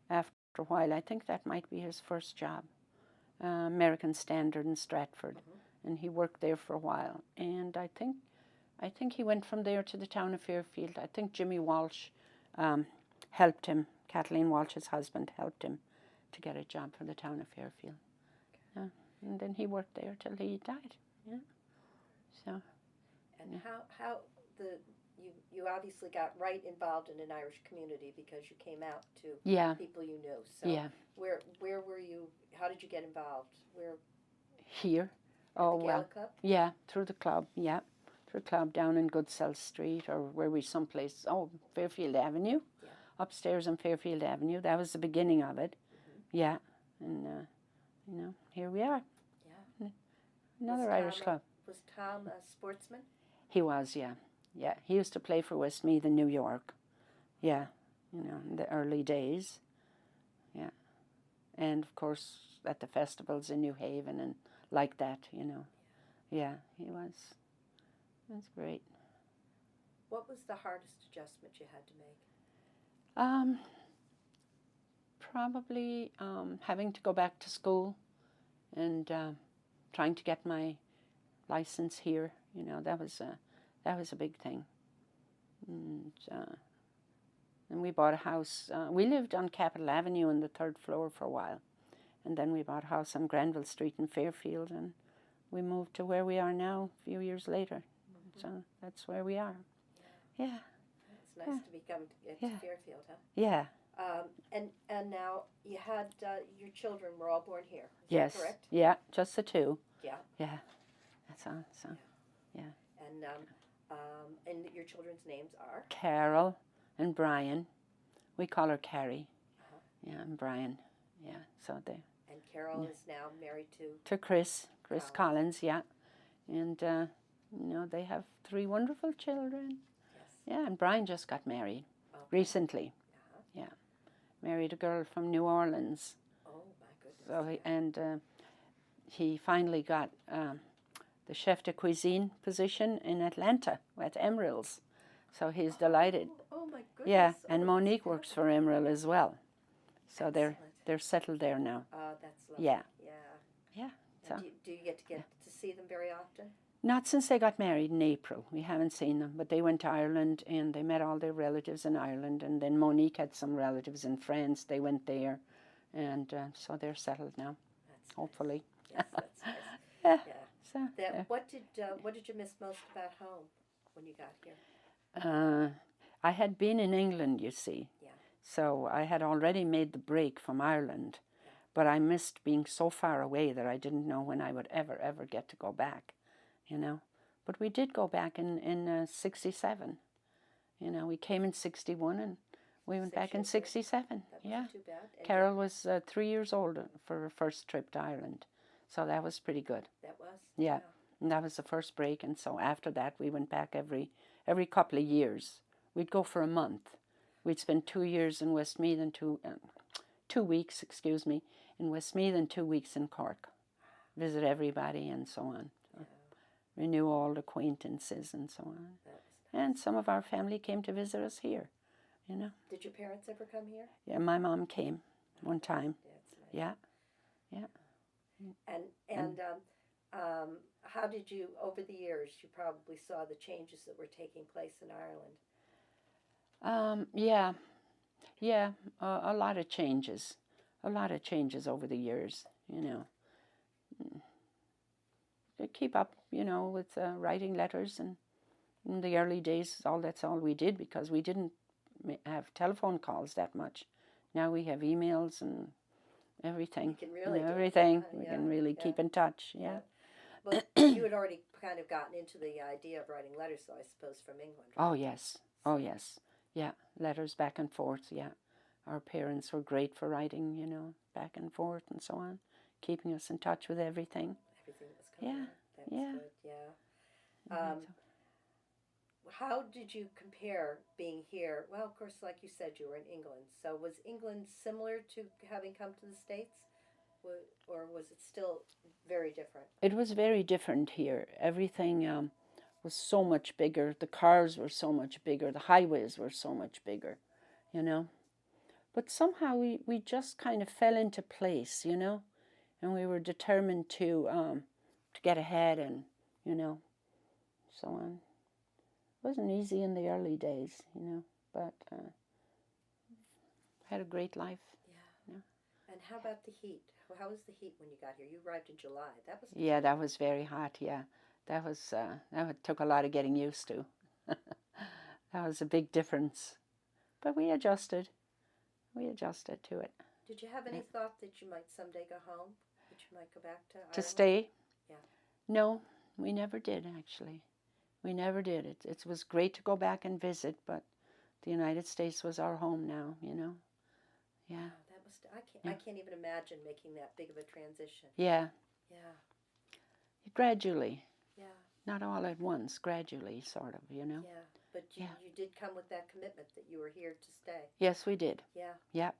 after a while. I think that might be his first job, American Standard in Stratford, and he worked there for a while. And I think he went from there to the town of Fairfield. I think Jimmy Walsh helped him. Kathleen Walsh's husband helped him to get a job for the town of Fairfield. And then he worked there till he died. Yeah. So. And how you obviously got right involved in an Irish community because you came out to people you knew. So where were you? How did you get involved? Where? Here. Oh, the Gaelic Club? Yeah, through the club. Yeah, through the club down in Goodsell Street, or where we someplace. Oh, Fairfield Avenue. Yeah. Upstairs on Fairfield Avenue. That was the beginning of it. Yeah, and here we are. Yeah. Another Irish club. Was Tom a sportsman? He was, yeah. Yeah, he used to play for Westmeath in New York. Yeah, in the early days. Yeah. And, of course, at the festivals in New Haven and like that, Yeah, he was. It was great. What was the hardest adjustment you had to make? Probably having to go back to school and trying to get my license here. That was a big thing. And we bought a house. We lived on Capitol Avenue on the 3rd floor for a while. And then we bought a house on Granville Street in Fairfield, and we moved to where we are now a few years later. So that's where we are. Yeah. It's nice to become to Fairfield, huh? Yeah. And now you had your children were all born here. Is yes. that correct? Yeah, just the two. Yeah. Yeah. That's all. So. Yeah. And your children's names are? Carol and Brian. We call her Carrie. Yeah, and Brian. Yeah. So they. And Carol is now married to Chris Collins. Yeah. And they have 3 wonderful children. Yes. Yeah, and Brian just got married recently. Yeah. Married a girl from New Orleans. Oh my goodness. So he finally got the chef de cuisine position in Atlanta at Emeril's. So he's delighted. Oh my goodness. Yeah, and Monique works for Emeril as well. So excellent. they're settled there now. Oh, that's lovely. Yeah. Yeah. Yeah. So. Do you get to see them very often? Not since they got married in April. We haven't seen them, but they went to Ireland and they met all their relatives in Ireland, and then Monique had some relatives in France. They went there, and so they're settled now. That's hopefully. Nice. Yes, that's nice. Yeah. So, what did you miss most about home when you got here? I had been in England, you see. Yeah. So I had already made the break from Ireland, but I missed being so far away that I didn't know when I would ever get to go back, But we did go back in 67. We came in 61 and we went back in 67. That wasn't too bad. And Carol was 3 years old for her first trip to Ireland. So that was pretty good. That was? Yeah. And that was the first break. And so after that, we went back every couple of years. We'd go for a month. We'd spend 2 years in Westmeath and 2 weeks, in Westmeath and 2 weeks in Cork. Visit everybody and so on. So renew old acquaintances and so on. Nice. And some of our family came to visit us here, Did your parents ever come here? Yeah, my mom came one time. That's nice. Yeah. And how did you, over the years, you probably saw the changes that were taking place in Ireland? Yeah, a lot of changes. A lot of changes over the years, To keep up, with writing letters, and in the early days, that's all we did, because we didn't have telephone calls that much. Now we have emails and everything. You can really We can really keep in touch. Yeah. Well, you had already kind of gotten into the idea of writing letters, though, I suppose, from England. Right? Oh yes. Yeah, letters back and forth. Yeah, our parents were great for writing. Back and forth and so on, keeping us in touch with everything. Everything that was coming out. That was good. Yeah. How did you compare being here? Well, of course, like you said, you were in England. So was England similar to having come to the States? Or was it still very different? It was very different here. Everything was so much bigger. The cars were so much bigger. The highways were so much bigger, But somehow we just kind of fell into place, you know, and we were determined to get ahead and, you know, so on. It wasn't easy in the early days, you know, but had a great life. Yeah. And how about the heat? How was the heat when you got here? You arrived in July. That was Yeah, that was very hot. Yeah, that was took a lot of getting used to. That was a big difference, but we adjusted. We adjusted to it. Did you have any thought that you might someday go home? That you might go back to Ireland? To stay? Yeah. No, we never did actually. We never did. It was great to go back and visit, but the United States was our home now, you know. Yeah. Wow, that must. I can't even imagine making that big of a transition. Yeah. Yeah. Gradually. Yeah. Not all at once, gradually, sort of, you know. Yeah, but you did come with that commitment that you were here to stay. Yes, we did. Yeah. Yeah.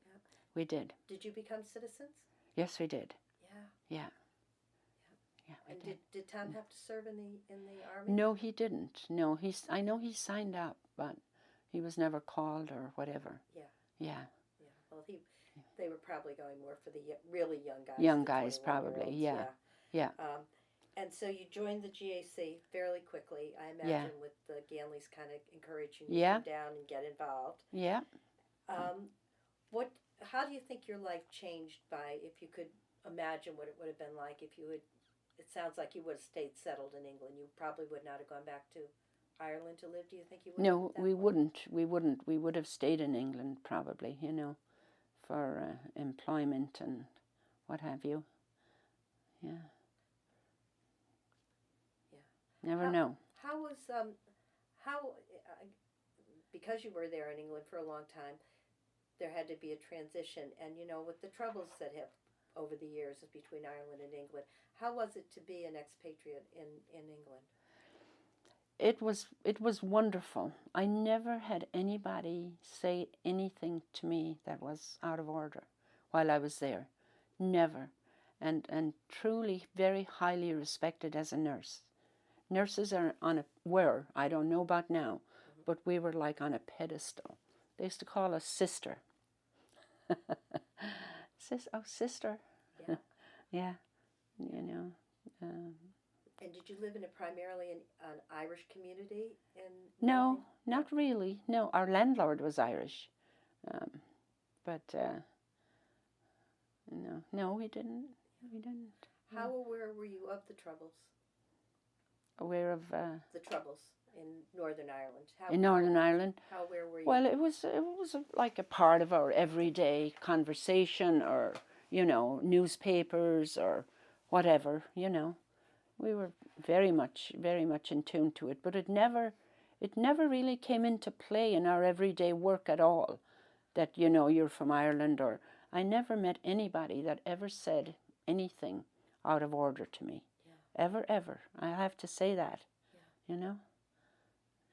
We did. Did you become citizens? Yes, we did. Yeah. Yeah. Yeah. And did Tom have to serve in the army? No, he didn't. No, I know he signed up, but he was never called or whatever. Yeah. Yeah. Yeah. Well, they were probably going more for the really young guys. Young guys, probably. Yeah. Yeah. And so you joined the GAC fairly quickly, I imagine, with the Ganleys kind of encouraging you to come down and get involved. Yeah. How do you think your life changed if you could imagine what it would have been like if you had, it sounds like you would have stayed settled in England. You probably would not have gone back to Ireland to live, do you think you would? No, we wouldn't. We wouldn't. We would have stayed in England probably, you know, for employment and what have you. Yeah. Never know. How was because you were there in England for a long time, there had to be a transition, and you know, with the troubles that have over the years between Ireland and England, how was it to be an expatriate in England? It was wonderful. I never had anybody say anything to me that was out of order while I was there. Never. And truly very highly respected as a nurse. Nurses were, I don't know about now, but we were like on a pedestal. They used to call us sister. Sister. Yeah. Yeah, you know. And did you live in primarily an Irish community? No, not really. No, our landlord was Irish. But no, we didn't. We didn't. How aware were you of the troubles? Aware of the troubles in Northern Ireland. In Northern Ireland. How aware were you? Well, it was like a part of our everyday conversation, or you know, newspapers or whatever. You know, we were very much in tune to it. But it never really came into play in our everyday work at all. That you know, you're from Ireland, or I never met anybody that ever said anything out of order to me. Ever. I have to say that. Yeah. You know?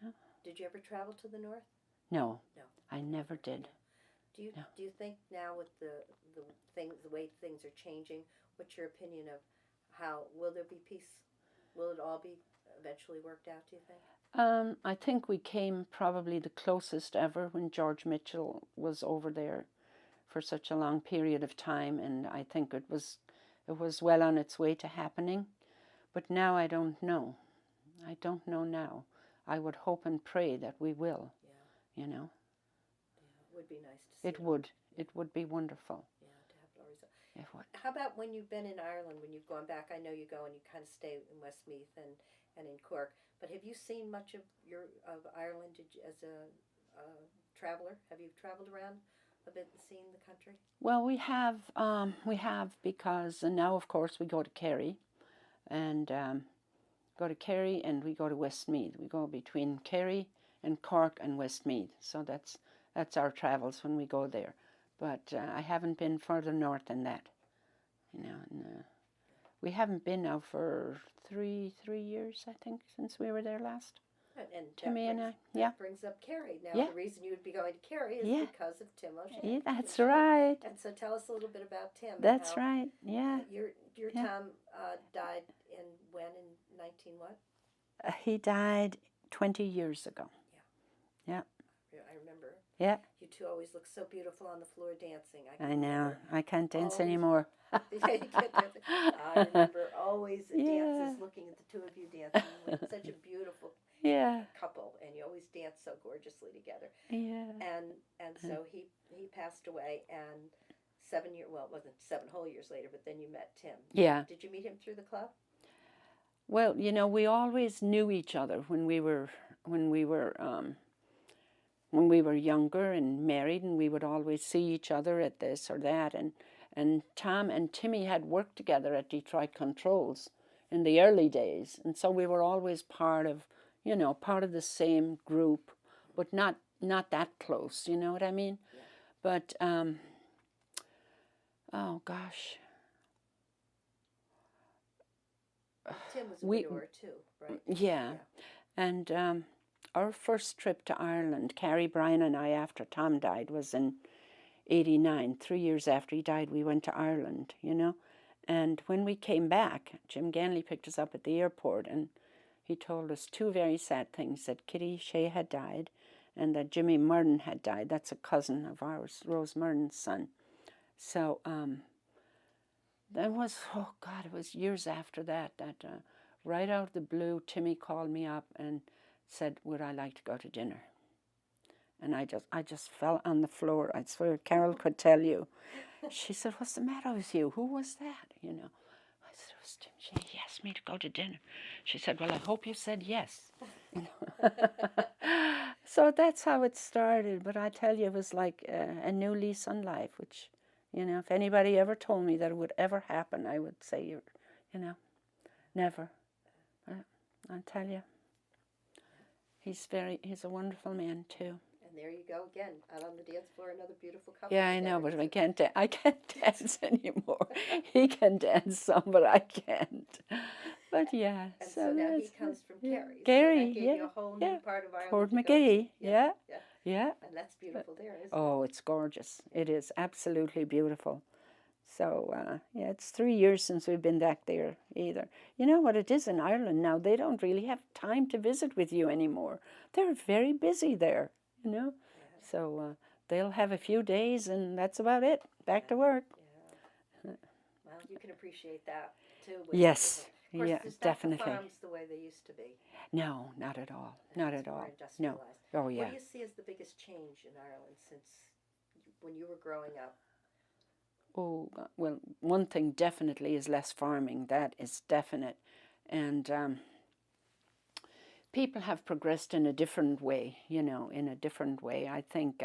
No. Did you ever travel to the north? No. I never did. Do you think now with the way things are changing, what's your opinion of will there be peace? Will it all be eventually worked out, do you think? I think we came probably the closest ever when George Mitchell was over there for such a long period of time, and I think it was well on its way to happening. But now I don't know. I don't know now. I would hope and pray that we will. Yeah. You know. Yeah, it would be nice to see. It would. It would be wonderful. Yeah, to have it all resolved. It would. How about when you've been in Ireland, when you've gone back? I know you go and you kind of stay in Westmeath and in Cork. But have you seen much of Ireland as a traveler? Have you traveled around a bit and seen the country? Well, we have because now of course we go to Kerry. And go to Kerry and we go to Westmeath. We go between Kerry and Cork and Westmeath. So that's our travels when we go there. But I haven't been further north than that. You know, and we haven't been now for three years, I think, since we were there last. And Timmy and I. That brings up Kerry. Now, the reason you would be going to Kerry is because of Tim O'Shea. Yeah, that's right. And so tell us a little bit about Tim. That's right, yeah. Your Tom died in 19 what? He died 20 years ago. Yeah. I remember Yeah. You two always look so beautiful on the floor dancing. I I can know. remember I can't dance always. anymore. Yeah, you can't dance. I remember always at Yeah. dances looking at the two of you dancing. You were such a beautiful Yeah. couple, and you always danced so gorgeously together. Yeah. And so he passed away, and 7 year well, it wasn't 7 whole years later, but then you met Tim. Yeah. Did you meet him through the club? Well, you know, we always knew each other when we were when we were younger and married, and we would always see each other at this or that. And Tom and Timmy had worked together at Detroit Controls in the early days, and so we were always part of, you know, part of the same group, but not that close. You know what I mean? Yeah. But oh gosh, Tim was a we widower too, right? yeah, and our first trip to Ireland, Carrie, Brian, and I, after Tom died, was in '89. 3 years after he died, we went to Ireland, you know. And when we came back, Jim Ganley picked us up at the airport, and he told us two very sad things, that Kitty Shea had died and that Jimmy Murden had died. That's a cousin of ours, Rose Murden's son. So that was, oh God, it was years after that right out of the blue, Timmy called me up and said, would I like to go to dinner? And I just fell on the floor. I swear Carol could tell you. She said, what's the matter with you? Who was that? You know. I said, it was Tim Shea. He asked me to go to dinner. She said, well, I hope you said yes. You know? So that's how it started. But I tell you, it was like a new lease on life, which, you know, if anybody ever told me that it would ever happen, I would say, you know, never. I'll tell you. He's a wonderful man, too. And there you go again, out on the dance floor, another beautiful couple. Yeah, I know, but I can't dance anymore. He can dance some, but I can't. But yeah, And so now he comes from yeah. Kerry. Gary, so that gave you a whole new part of Ireland. Port to go McGee, to. yeah. And that's beautiful there, isn't it? Oh, it's gorgeous. It is absolutely beautiful. So, yeah, it's 3 years since we've been back there either. You know what it is in Ireland now? They don't really have time to visit with you anymore. They're very busy there, you know. Yeah. So they'll have a few days and that's about it. Back to work. Yeah. Well, you can appreciate that too. Yes. Of course, Yeah, there's definitely. not the farms the way they used to be. No, not at all. Not at all. No. Oh, yeah. What do you see as the biggest change in Ireland since when you were growing up? Oh, well, one thing definitely is less farming. That is definite. And people have progressed in a different way, you know, in a different way. I think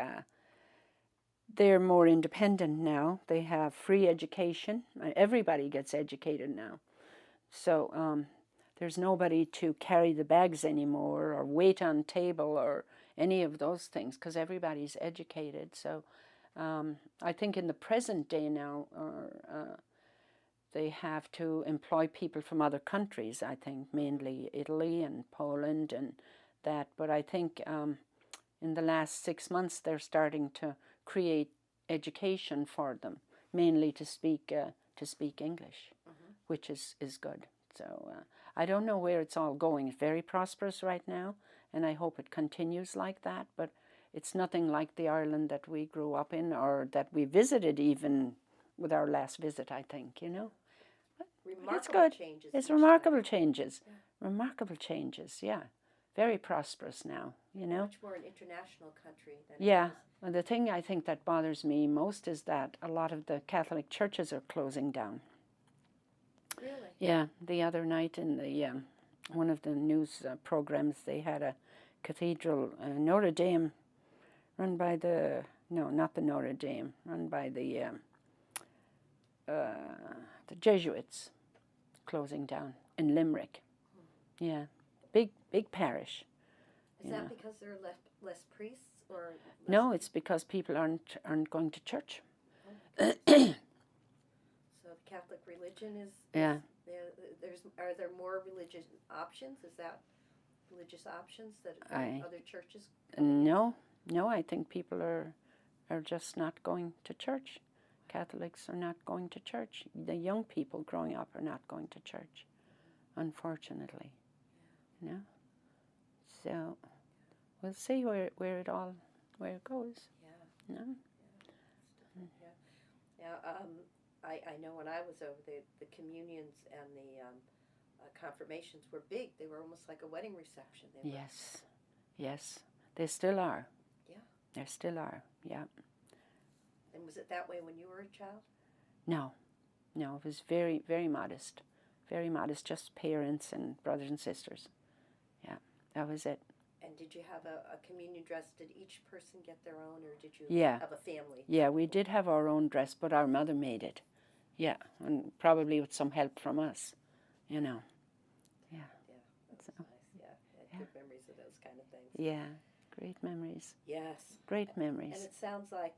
they're more independent now. They have free education. Everybody gets educated now. So there's nobody to carry the bags anymore or wait on table or any of those things because everybody's educated. So I think in the present day now, they have to employ people from other countries, I think, mainly Italy and Poland and that. But I think in the last 6 months, they're starting to create education for them, mainly to speak English, which is good. So I don't know where it's all going. It's very prosperous right now, and I hope it continues like that. But it's nothing like the Ireland that we grew up in or that we visited even with our last visit, I think, you know. But it's good. It's remarkable changes. Yeah. Remarkable changes, yeah. Very prosperous now, you know. Much more an international country than yeah. Well, the thing I think that bothers me most is that a lot of the Catholic churches are closing down. Really? Yeah. The other night in the one of the news programs, they had a cathedral, Notre Dame, run by the, no, not the Notre Dame, run by the Jesuits, closing down in Limerick. Yeah, big parish. Is that because there are less priests, or no? It's because people aren't going to church. So the Catholic religion is yeah. Are there more religious options? Is that religious options that other churches? No, I think people are just not going to church. Catholics are not going to church. The young people growing up are not going to church, unfortunately. You know. So we'll see where it all way it goes. Yeah. No? Yeah. Yeah. I know when I was over there, the communions and the confirmations were big. They were almost like a wedding reception. They were. Yes. Yes. They still are. Yeah. They still are. Yeah. And was it that way when you were a child? No. No, it was very, very modest. Very modest, just parents and brothers and sisters. Yeah, that was it. And did you have a communion dress? Did each person get their own, or did you have a family? Yeah, we did have our own dress, but our mother made it. Yeah, and probably with some help from us, you know. Yeah. Yeah, that's nice. Yeah, good memories of those kind of things. Yeah, great memories. Yes. Great memories. And it sounds like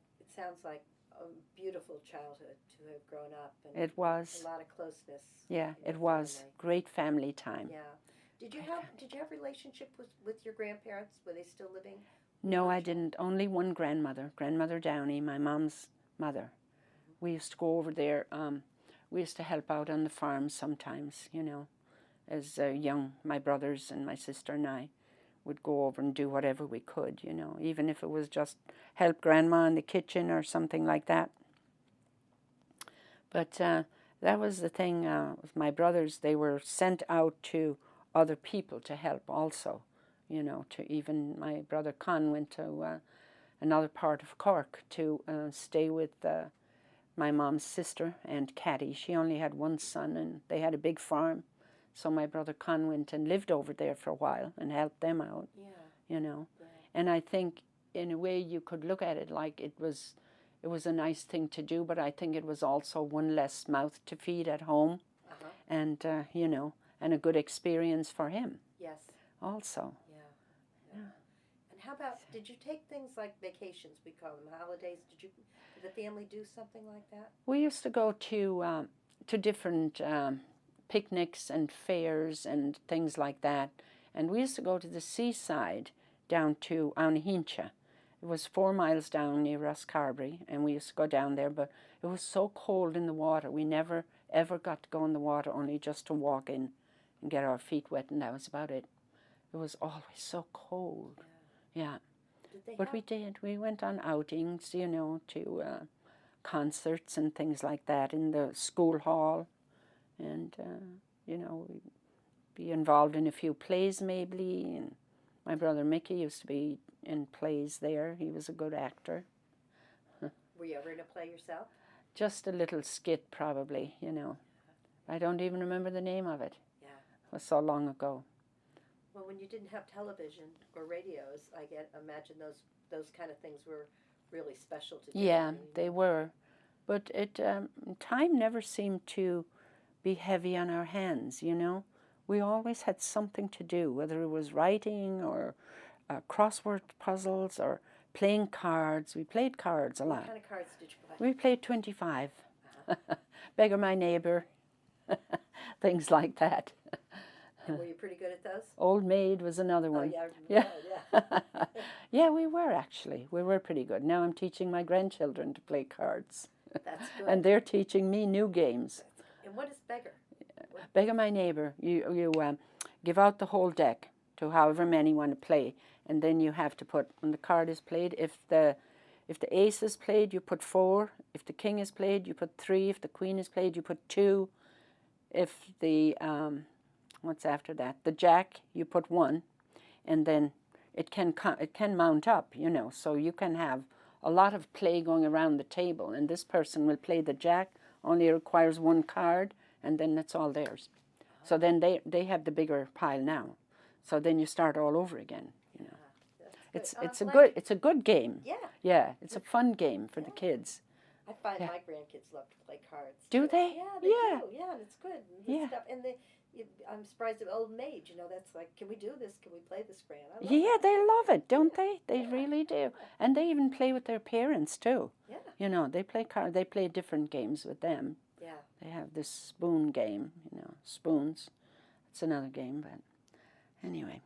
a beautiful childhood to have grown up. And it was. A lot of closeness. Yeah, it was. Family. Great family time. Yeah. Did you have relationship with your grandparents? Were they still living? No, I didn't. Only one grandmother, Grandmother Downey, my mom's mother. We used to go over there. We used to help out on the farm sometimes, you know, as young. My brothers and my sister and I would go over and do whatever we could, you know, even if it was just help Grandma in the kitchen or something like that. But that was the thing with my brothers. They were sent out to other people to help also, you know, to even my brother Con went to another part of Cork to stay with my mom's sister, Aunt Catty. She only had one son and they had a big farm. So my brother Con went and lived over there for a while and helped them out, you know. Yeah. And I think in a way you could look at it like it was a nice thing to do, but I think it was also one less mouth to feed at home. And, you know, and a good experience for him. Yes. Also. Yeah. And how about, did you take things like vacations, we call them holidays? Did the family do something like that? We used to go to different picnics and fairs and things like that. And we used to go to the seaside down to Aunhincha. It was 4 miles down near Rosscarbery, and we used to go down there, but it was so cold in the water. We never, ever got to go in the water, only just to walk in and get our feet wet, and that was about it. It was always so cold. Yeah. But we did. We went on outings, you know, to concerts and things like that in the school hall. And, you know, we'd be involved in a few plays maybe. And my brother Mickey used to be in plays there. He was a good actor. Were you ever in a play yourself? Just a little skit probably, you know. I don't even remember the name of it. Yeah. It was so long ago. Well, when you didn't have television or radios, I imagine those kind of things were really special to do. Yeah, they were. But time never seemed to be heavy on our hands, you know. We always had something to do, whether it was writing or crossword puzzles or playing cards. We played cards a lot. What kind of cards did you play? We played 25. Beggar My Neighbor. Things like that. And were you pretty good at those? Old Maid was another one. Oh, yeah. Yeah. Yeah, we were actually. We were pretty good. Now I'm teaching my grandchildren to play cards. That's good. And they're teaching me new games. And what is beggar? Beggar My Neighbor. You give out the whole deck to however many want to play, and then you have to put, when the card is played, if the ace is played, you put 4. If the king is played, you put 3. If the queen is played, you put 2. If the what's after that? The jack, you put 1, and then it can mount up, you know, so you can have a lot of play going around the table, and this person will play the jack, only requires 1 card, and then it's all theirs. So then they have the bigger pile now. So then you start all over again, you know. It's a good game. Yeah. Yeah, it's a fun game for the kids. I find my grandkids love to play cards. Do they? Yeah, they do. Yeah, and it's good. And stuff. And I'm surprised at Old Maid. You know, that's like, can we do this? Can we play this grand? Yeah, they love it, don't they? They really do. And they even play with their parents too. Yeah. You know, they play different games with them. Yeah. They have this spoon game, you know, spoons. It's another game, but anyway.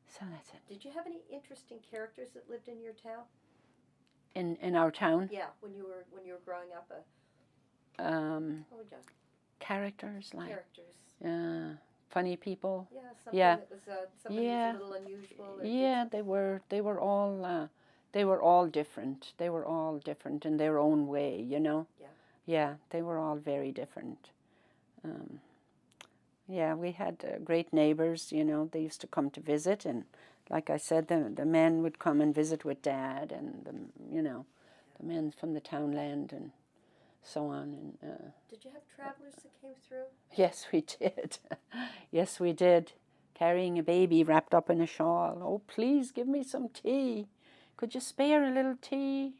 So that's it. Did you have any interesting characters that lived in your town? In our town? Yeah, when you were growing up. Characters like characters. Funny people. Yeah, something that was a little unusual. Yeah, they were all They were all different. They were all different in their own way, you know. Yeah. Yeah, they were all very different. Yeah, we had great neighbors, you know. They used to come to visit, and like I said, the men would come and visit with Dad, and you know, the men from the townland and so on. And did you have travelers that came through? yes, we did. Yes, we did. Carrying a baby wrapped up in a shawl. Oh, please give me some tea. Could you spare a little tea?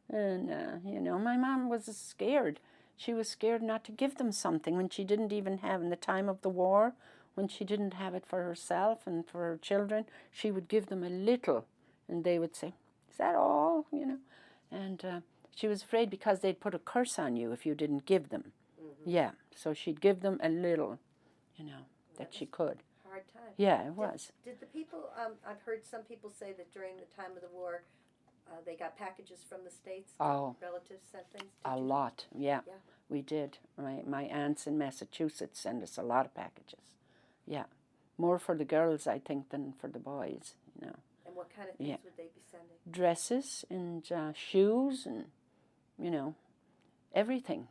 And, you know, my mom was scared. She was scared not to give them something when she didn't even have, in the time of the war, when she didn't have it for herself and for her children, she would give them a little. And they would say, is that all? You know. And she was afraid because they'd put a curse on you if you didn't give them. Mm-hmm. Yeah, so she'd give them a little, you know, that she could. Hard time. Yeah, it was. Did the people, I've heard some people say that during the time of the war, they got packages from the States? Oh. Relatives sent things? A lot, yeah. We did. My aunts in Massachusetts sent us a lot of packages. Yeah. More for the girls, I think, than for the boys, you know. And what kind of things would they be sending? Dresses and shoes and, you know, everything.